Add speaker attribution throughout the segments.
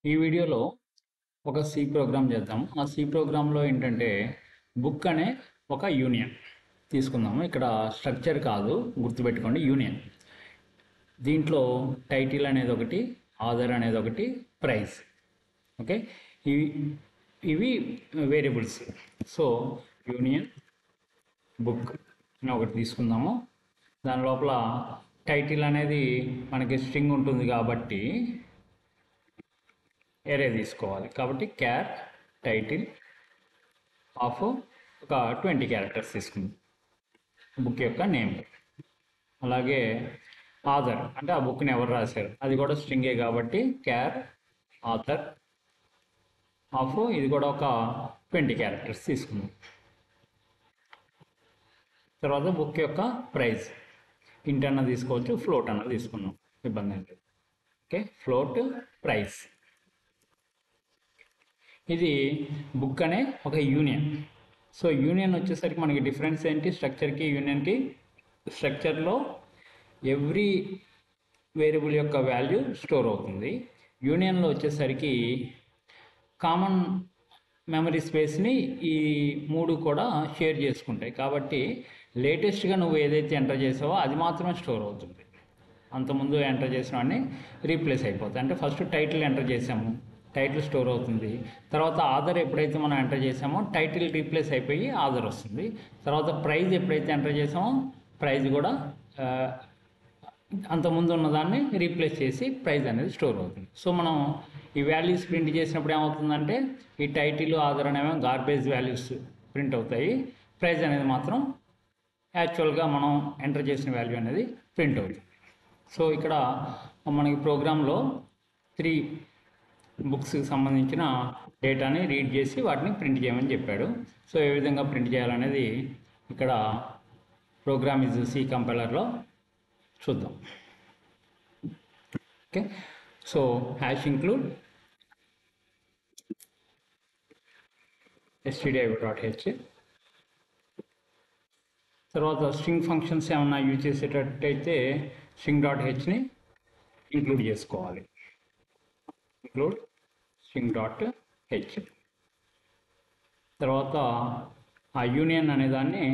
Speaker 1: ఈ వీడియోలో ఒక సి ప్రోగ్రామ్ చేద్దాం. ఆ సి ప్రోగ్రాంలో ఏంటంటే బుక్ అనే ఒక యూనియన్ తీసుకుందాము. ఇక్కడ స్ట్రక్చర్ కాదు, గుర్తుపెట్టుకోండి, యూనియన్. దీంట్లో టైటిల్ అనేది ఒకటి, ఆథర్ అనేది ఒకటి, ప్రైస్. ఓకే, ఇవి ఇవి వేరియబుల్స్. సో యూనియన్ బుక్ అని ఒకటి తీసుకుందాము. దాని లోపల టైటిల్ అనేది మనకి స్ట్రింగ్ ఉంటుంది కాబట్టి ఎరే తీసుకోవాలి. కాబట్టి క్యార్ టైటిల్ ఆఫ్ ఒక 20 క్యారెక్టర్స్ తీసుకుంది బుక్ యొక్క నేమ్. అలాగే ఆథర్ అంటే ఆ బుక్ని ఎవరు రాశారు, అది కూడా స్ట్రింగే కాబట్టి క్యార్ ఆథర్ ఆఫ్ ఇది కూడా ఒక 20 క్యారెక్టర్స్ తీసుకుందాం. తర్వాత బుక్ యొక్క ప్రైస్ ఇంట్ అన్న తీసుకోవచ్చు, ఫ్లోట్ అన్న తీసుకున్నాం, ఇబ్బంది ఏంటి. Okay, float price. ఇది బుక్ అనే ఒక యూనియన్. సో యూనియన్ వచ్చేసరికి మనకి డిఫరెన్స్ ఏంటి స్ట్రక్చర్కి యూనియన్కి? స్ట్రక్చర్లో ఎవ్రీ వేరియబుల్ యొక్క వాల్యూ స్టోర్ అవుతుంది. యూనియన్లో వచ్చేసరికి కామన్ మెమరీ స్పేస్ని ఈ మూడు కూడా షేర్ చేసుకుంటాయి. కాబట్టి లేటెస్ట్గా నువ్వు ఏదైతే ఎంటర్ చేసావో అది మాత్రమే స్టోర్ అవుతుంది. అంతకుముందు ఎంటర్ చేసిన వాడిని రీప్లేస్ అయిపోతుంది. అంటే ఫస్ట్ టైటిల్ ఎంటర్ చేసాము, టైటిల్ స్టోర్ అవుతుంది. తర్వాత ఆథర్ ఎప్పుడైతే మనం ఎంటర్ చేసామో టైటిల్ రీప్లేస్ అయిపోయి ఆథర్ వస్తుంది. తర్వాత ప్రైజ్ ఎప్పుడైతే ఎంటర్ చేసామో ప్రైజ్ కూడా అంతకుముందు ఉన్నదాన్ని రీప్లేస్ చేసి ప్రైజ్ అనేది స్టోర్ అవుతుంది. సో మనం ఈ వాల్యూస్ ప్రింట్ చేసినప్పుడు ఏమవుతుందంటే ఈ టైటిల్ ఆథర్ అనేవి గార్బేజ్ వాల్యూస్ ప్రింట్ అవుతాయి. ప్రైజ్ అనేది మాత్రం యాక్చువల్గా మనం ఎంటర్ చేసిన వాల్యూ అనేది ప్రింట్ అవుతుంది. సో ఇక్కడ మనకి ప్రోగ్రాంలో 3 బుక్స్కి సంబంధించిన డేటాని రీడ్ చేసి వాటిని ప్రింట్ చేయమని చెప్పాడు. సో ఏ విధంగా ప్రింట్ చేయాలనేది ఇక్కడ ప్రోగ్రామ్ ఇస్ సి కంపైలర్లో చూద్దాం. Okay, so hash include stdio.h. తర్వాత స్ట్రింగ్ ఫంక్షన్స్ ఏమన్నా యూజ్ చేసేటట్టయితే string.hని ఇంక్లూడ్ చేసుకోవాలి. Include string.h. తర్వాత ఆ యూనియన్ అనే దాన్ని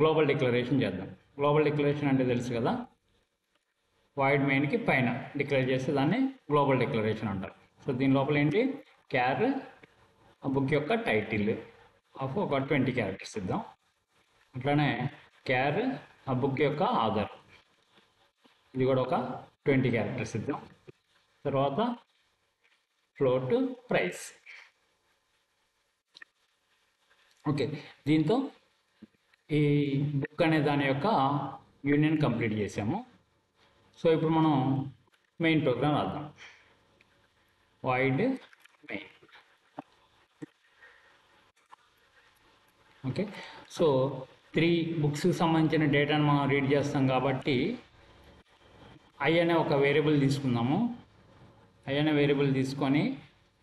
Speaker 1: గ్లోబల్ డిక్లరేషన్ చేద్దాం. గ్లోబల్ డిక్లరేషన్ అంటే తెలుసు కదా, వాయిడ్ మెయిన్కి పైన డిక్లేర్ చేస్తే దాన్ని గ్లోబల్ డిక్లరేషన్ అంటారు. సో దీని లోపల ఏంటి, క్యార్ ఆ బుక్ యొక్క టైటిల్ ఆఫ్ ఒక 20 క్యారెక్టర్స్ ఇద్దాం. అట్లానే క్యార్ ఆ బుక్ యొక్క ఆథర్, ఇది కూడా ఒక 20 క్యారెక్టర్స్ ఇద్దాం. తర్వాత ఫ్లోట్ ప్రైస్. ఓకే, దీంతో ఈ బుక్ అనే దాని యొక్క యూనియన్ కంప్లీట్ చేసాము. సో ఇప్పుడు మనం మెయిన్ ప్రోగ్రామ్ రాద్దాం. Void main. ఓకే, సో 3 బుక్స్కి సంబంధించిన డేటాను మనం రీడ్ చేస్తాం కాబట్టి ఐ అనే ఒక వేరియబుల్ తీసుకుందాము. ఐ అనే వేరియబుల్ తీసుకొని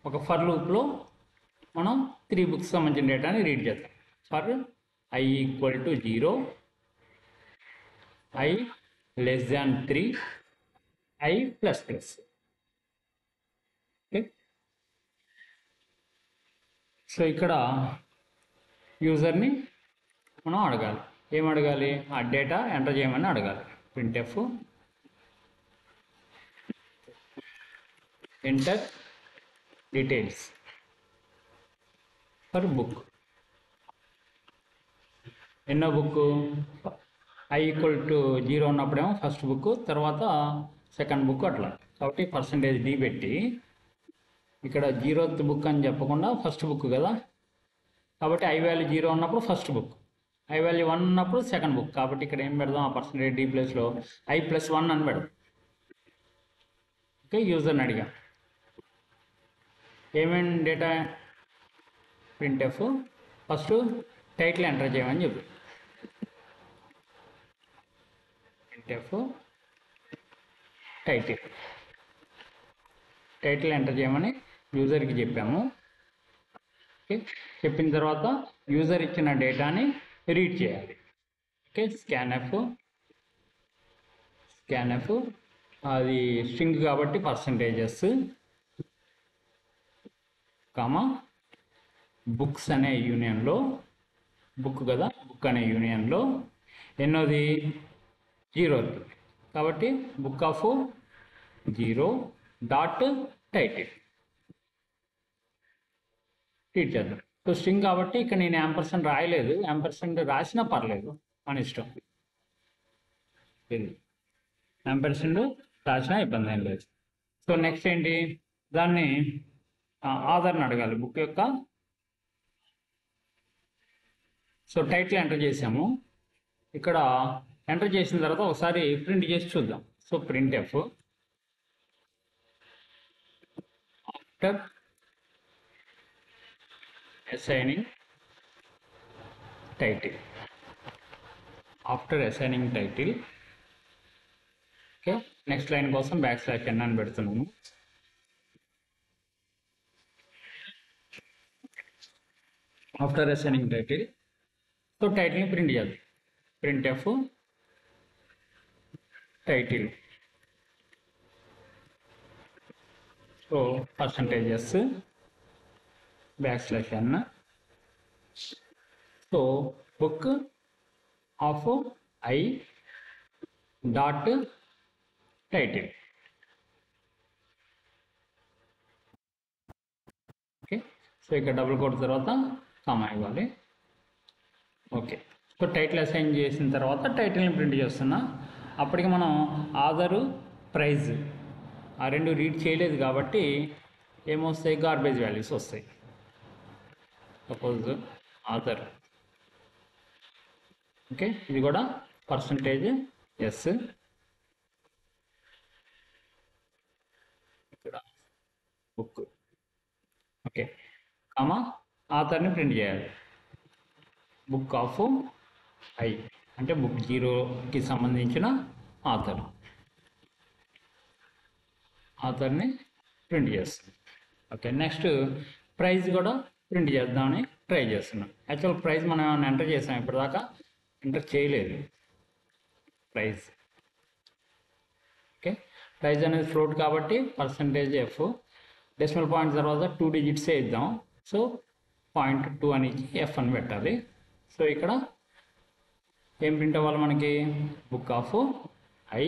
Speaker 1: ఒక ఫర్ లూప్లో మనం 3 బుక్స్ సంబంధించిన డేటాని రీడ్ చేద్దాం. For I = 0, I <3, I++. Okay, so ఇక్కడ యూజర్ని మనం అడగాలి. ఏం అడగాలి? ఆ డేటా ఎంటర్ చేయమని అడగాలి. printf enter details for book. ఎన్నో బుక్? I = 0 ఉన్నప్పుడేమో ఫస్ట్ బుక్, తర్వాత సెకండ్ బుక్, అట్లా. కాబట్టి %d పెట్టి ఇక్కడ 0th బుక్ అని చెప్పకుండా ఫస్ట్ బుక్ కదా, కాబట్టి I వాల్యూ 0 ఉన్నప్పుడు ఫస్ట్ బుక్, I వాల్యూ 1 ఉన్నప్పుడు సెకండ్ బుక్. కాబట్టి ఇక్కడ ఏం పెడదాం, ఆ %d ప్లేస్లో I+1 అని పెడదాం. ఓకే, యూజర్ని అడిగా ఏమేమి data? printf first title enter చేయమని చెప్పి printf టైటిల్ ఎంటర్ చేయమని యూజర్కి చెప్పాము. ఓకే, చెప్పిన తర్వాత యూజర్ ఇచ్చిన డేటాని రీడ్ చేయాలి. ఓకే, స్కాన్ఎఫ్ అది స్ట్రింగ్ కాబట్టి %s కామా బుక్స్ అనే యూనియన్లో, బుక్ కదా, బుక్ అనే యూనియన్లో ఎన్నోది 0th, కాబట్టి book of 0 dot title treat చేద్దాం. సో స్ట్రింగ్ కాబట్టి ఇక్కడ నేను యాంపర్సెంట్ రాయలేదు, యాంపర్సెంట్ రాసినా పర్లేదు, మన ఇష్టం. ఇది యాంపర్సెంట్ రాసినా ఇబ్బంది ఏం లేదు. సో నెక్స్ట్ ఏంటి, దాన్ని ఆధార్ని అడగాలి బుక్ యొక్క. సో టైటిల్ ఎంటర్ చేసాము, ఇక్కడ ఎంటర్ చేసిన తర్వాత ఒకసారి ప్రింట్ చేసి చూద్దాం. So print f after assigning title, after assigning title. Okay, next line కోసం \n అని పెడుతున్నాము. ఆఫ్టర్ అసైనింగ్ టైటిల్, సో టైటిల్ని ప్రింట్ చేద్దాం. Print f title, so %s \n, so book of I dot title. Okay, so ఇక్కడ double quote తర్వాత comma ఇవ్వాలి. Okay, so title assign చేసిన తర్వాత టైటిల్ని ప్రింట్ చేస్తున్నా. అప్పటికి మనం ఆధారు ప్రైజ్ ఆ రెండు రీడ్ చేయలేదు కాబట్టి ఏమొస్తాయి, గార్బేజ్ వాల్యూస్ వస్తాయి. సపోజ్ ఆధార్, ఓకే, ఇది కూడా %s, ఇక్కడ బుక్. ఓకే, కామా ఆధార్ని ప్రింట్ చేయాలి. బుక్ ఆఫ్ I అంటే బుక్ 0కి సంబంధించిన ఆధార్ని ప్రింట్ చేస్తుంది. ఓకే, నెక్స్ట్ ప్రైజ్ కూడా ప్రింట్ చేద్దామని ట్రై చేస్తున్నాం. యాక్చువల్ ప్రైజ్ మనం ఏమైనా ఎంటర్ చేసాం, ఇప్పటిదాకా ఎంటర్ చేయలేదు ప్రైజ్. ఓకే, ప్రైజ్ అనేది ఫ్లోట్ కాబట్టి %f, డెసిమల్ పాయింట్ తర్వాత 2 digits ఇద్దాం. సో 0.2 అని f అని పెట్టాలి. సో ఇక్కడ ఏం ప్రింట్ అవ్వాలి మనకి, book of I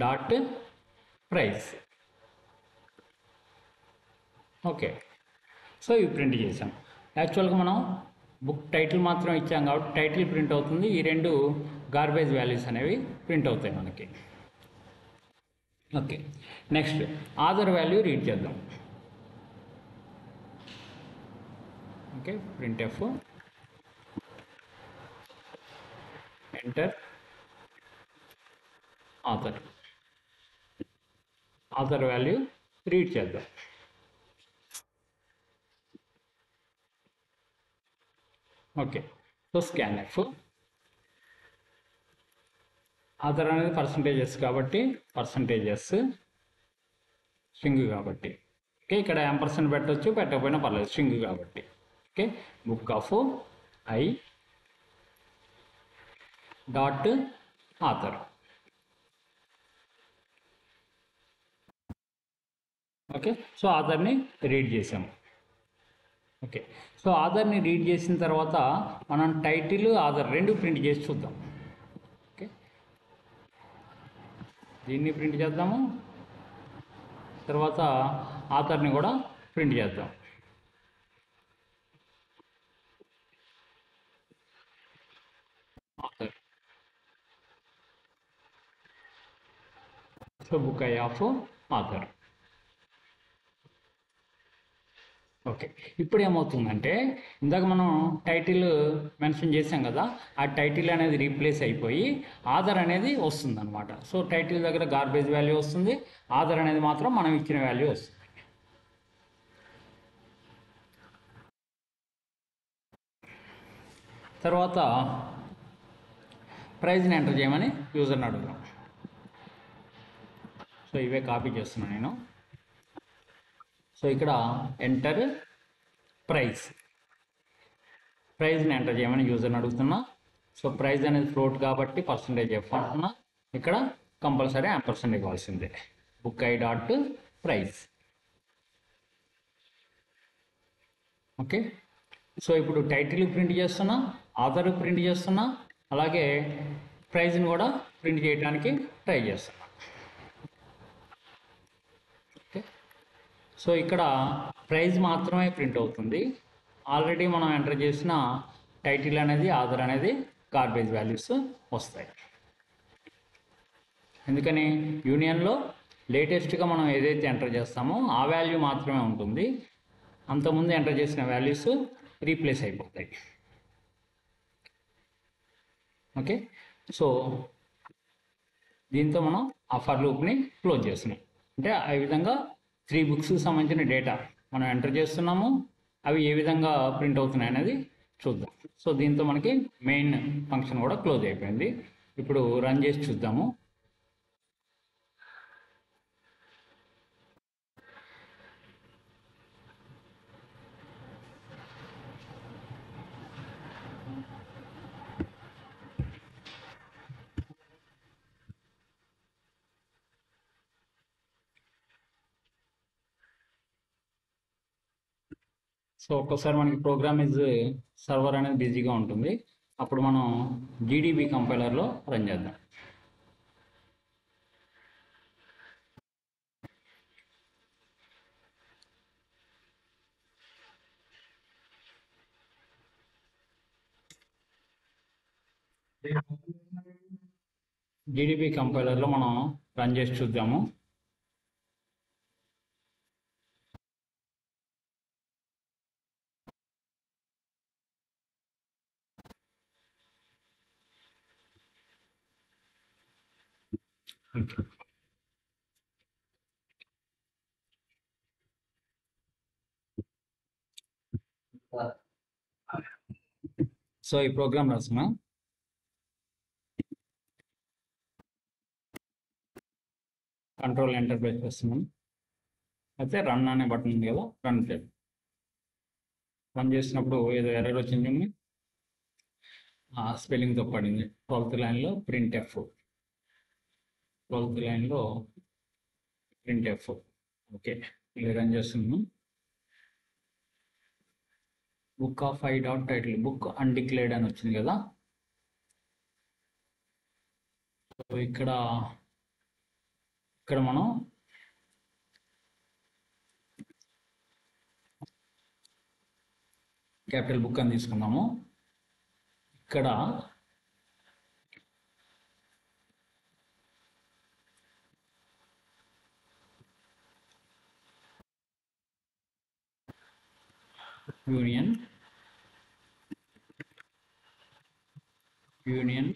Speaker 1: dot price. Okay, so ఇవి ప్రింట్ చేసాం. యాక్చువల్గా మనం బుక్ టైటిల్ మాత్రం ఇచ్చాం కాబట్టి టైటిల్ ప్రింట్ అవుతుంది, ఈ రెండు గార్బేజ్ వాల్యూస్ అనేవి ప్రింట్ అవుతాయి మనకి. Okay, next Aadhaar value read చేద్దాం. Okay, print f enter Aadhaar value read చేద్దాం. Okay, so scan f, Aadhaar అనేది %s కాబట్టి %s స్ట్రింగ్ కాబట్టి. ఓకే, ఇక్కడ యాంపర్సెంట్ పెట్టవచ్చు, పెట్టకపోయినా పర్లేదు, స్ట్రింగ్ కాబట్టి. Okay, book of I dot Aadhaar. Okay, so ఆధార్ని రీడ్ చేసాము. ఓకే, సో ఆధార్ని రీడ్ చేసిన తర్వాత మనం టైటిల్ ఆధార్ రెండు ప్రింట్ చేసి చూద్దాం. ఓకే, దీన్ని ప్రింట్ చేద్దాము, తర్వాత ఆధార్ని కూడా ప్రింట్ చేద్దాం. Aadhaar, so book I of Aadhaar. Okay, ఇప్పుడు ఏమవుతుందంటే ఇందాక మనం టైటిల్ మెన్షన్ చేసాం కదా, ఆ టైటిల్ అనేది రీప్లేస్ అయిపోయి ఆధార్ అనేది వస్తుంది అనమాట. సో టైటిల్ దగ్గర గార్బేజ్ వాల్యూ వస్తుంది, ఆధార్ అనేది మాత్రం మనం ఇచ్చిన వాల్యూ వస్తుంది. తర్వాత ప్రైజ్ని ఎంటర్ చేయమని యూజర్ని అడుగుదాం. సో ఇవే కాపీ చేస్తున్నాను నేను. సో ఇక్కడ ఎంటర్ ప్రైజ్ని ఎంటర్ చేయమని యూజర్ని అడుగుతున్నా. సో ప్రైజ్ అనేది ఫ్లోట్ కాబట్టి %f అంటున్నా, ఇక్కడ కంపల్సరీ యాంపర్సెంట్ ఇవ్వాల్సిందే. Book I dot price. Okay. So ఇప్పుడు టైటిల్ ప్రింట్ చేస్తున్నా, ఆథర్ ప్రింట్ చేస్తున్నా, అలాగే ప్రైజ్ని కూడా ప్రింట్ చేయడానికి ట్రై చేస్తున్నా. ఓకే. సో ఇక్కడ ప్రైజ్ మాత్రమే ప్రింట్ అవుతుంది. ఆల్రెడీ మనం ఎంటర్ చేసిన టైటిల్ అనేది, ఆథర్ అనేది గార్బేజ్ వాల్యూస్ వస్తాయి. ఎందుకని యూనియన్లో లేటెస్ట్గా మనం ఏదైతే ఎంటర్ చేస్తామో ఆ వాల్యూ మాత్రమే ఉంటుంది. అంతకుముందు ఎంటర్ చేసిన వాల్యూస్ రీప్లేస్ అయిపోతాయి. ఓకే. సో దీంతో మనం ఆ ఫర్ లూప్ని క్లోజ్ చేస్తున్నాం. అంటే ఆ విధంగా 3 బుక్స్కి సంబంధించిన డేటా మనం ఎంటర్ చేస్తున్నాము, అవి ఏ విధంగా ప్రింట్ అవుతున్నాయి అనేది చూద్దాం. సో దీంతో మనకి మెయిన్ ఫంక్షన్ కూడా క్లోజ్ అయిపోయింది. ఇప్పుడు రన్ చేసి చూద్దాము. సో ఒక్కోసారి మనకి ప్రోగ్రామ్ సర్వర్ అనేది బిజీగా ఉంటుంది. అప్పుడు మనం జీడీబీ కంపైలర్లో రన్ చేద్దాం. జీడీబీ కంపైలర్లో మనం రన్ చేసి చూద్దాము. సో ఈ ప్రోగ్రామ్ రాసిన కంట్రోల్ ఎంటర్ ప్రెస్ చేస్తున్నాం. అయితే రన్ అనే బటన్ ఉంది కదా, రన్ చేసినప్పుడు ఏదో ఎర్రర్ వచ్చింది, స్పెల్లింగ్తో పడింది. 12th లైన్లో ప్రింట్ ఎఫ్, 12th లైన్లో ప్రింట్ ఎఫ్. ఓకే, ఇది రన్ చేస్తున్నాం. Book of I dot title, book undeclared అని వచ్చింది కదా. సో ఇక్కడ మనం క్యాపిటల్ బుక్ అని తీసుకున్నాము. ఇక్కడ యూనియన్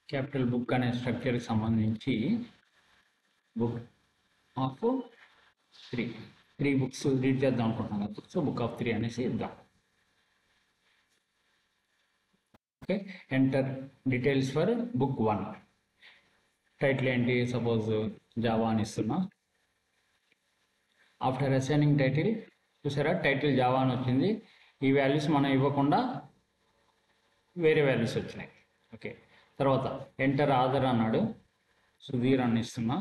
Speaker 1: క్యాపిటల్ బుక్ అనే స్ట్రక్చర్కి సంబంధించి బుక్ ఆఫ్ 3 బుక్స్ రీడ్ చేద్దాం అనుకుంటున్నాం కదా. సో బుక్ ఆఫ్ 3 అనేసి ఇద్దాం. Okay, enter details for book 1. Title ఏంటి, సపోజ్ జావా అని ఇస్తున్నా. ఆఫ్టర్ అసైనింగ్ టైటిల్, చూసారా టైటిల్ జావా అని వచ్చింది. ఈ వాల్యూస్ మనం ఇవ్వకుండా వేరే వాల్యూస్ వచ్చినాయి. ఓకే, తర్వాత ఎంటర్ ఆథర్ అన్నాడు, సుధీర్ అని ఇస్తున్నా.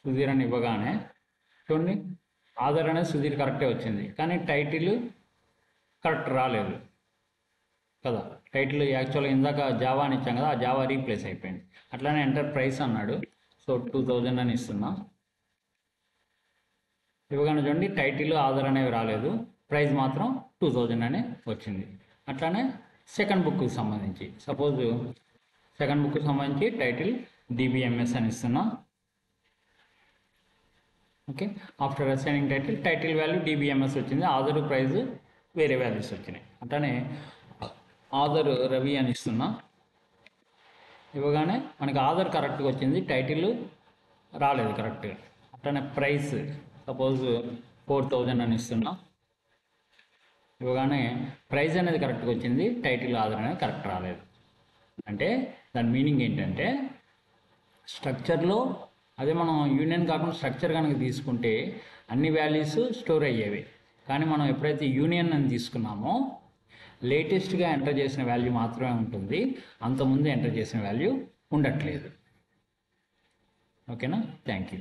Speaker 1: సుధీర్ అని ఇవ్వగానే చూడండి, ఆథర్ అనేది సుధీర్ కరెక్టే వచ్చింది, కానీ టైటిల్ కరెక్ట్ రాలేదు కదా. టైటిల్ యాక్చువల్గా ఇందాక జావా అని ఇచ్చాం కదా, ఆ జావా రీప్లేస్ అయిపోయింది. అట్లానే ఎంటర్ ప్రైస్ అన్నాడు, సో 2000 అని ఇస్తున్నా. ఇవ్వగానే చూడండి టైటిల్ ఆథర్ అనేవి రాలేదు, ప్రైస్ మాత్రం 2000 అనే వచ్చింది. అట్లానే సెకండ్ బుక్కి సంబంధించి, సపోజ్ సెకండ్ బుక్కి సంబంధించి టైటిల్ DBMS అని ఇస్తున్నా. Okay, after assigning title value DBMS వచ్చింది, ఆథర్ ప్రైజ్ వేరే వాల్యూస్ వచ్చినాయి. అట్లానే ఆథర్ రవి అని ఇస్తున్నా. ఇవ్వగానే మనకి ఆథర్ కరెక్ట్గా వచ్చింది, టైటిల్ రాలేదు కరెక్ట్గా. అట్లానే ప్రైస్ సపోజ్ 4000 అని ఇస్తున్నా. ఇవ్వగానే ప్రైజ్ అనేది కరెక్ట్గా వచ్చింది, టైటిల్ ఆథర్ అనేది కరెక్ట్ రాలేదు. అంటే దాని మీనింగ్ ఏంటంటే స్ట్రక్చర్లో అదే మనం యూనియన్ కాకుండా స్ట్రక్చర్ కనుక తీసుకుంటే అన్ని వాల్యూస్ స్టోర్ అయ్యేవి. కానీ మనం ఎప్పుడైతే యూనియన్ అని తీసుకున్నామో లేటెస్ట్గా ఎంటర్ చేసిన వాల్యూ మాత్రమే ఉంటుంది, అంతకుముందు ఎంటర్ చేసిన వాల్యూ ఉండట్లేదు. ఓకేనా, థ్యాంక్ యూ.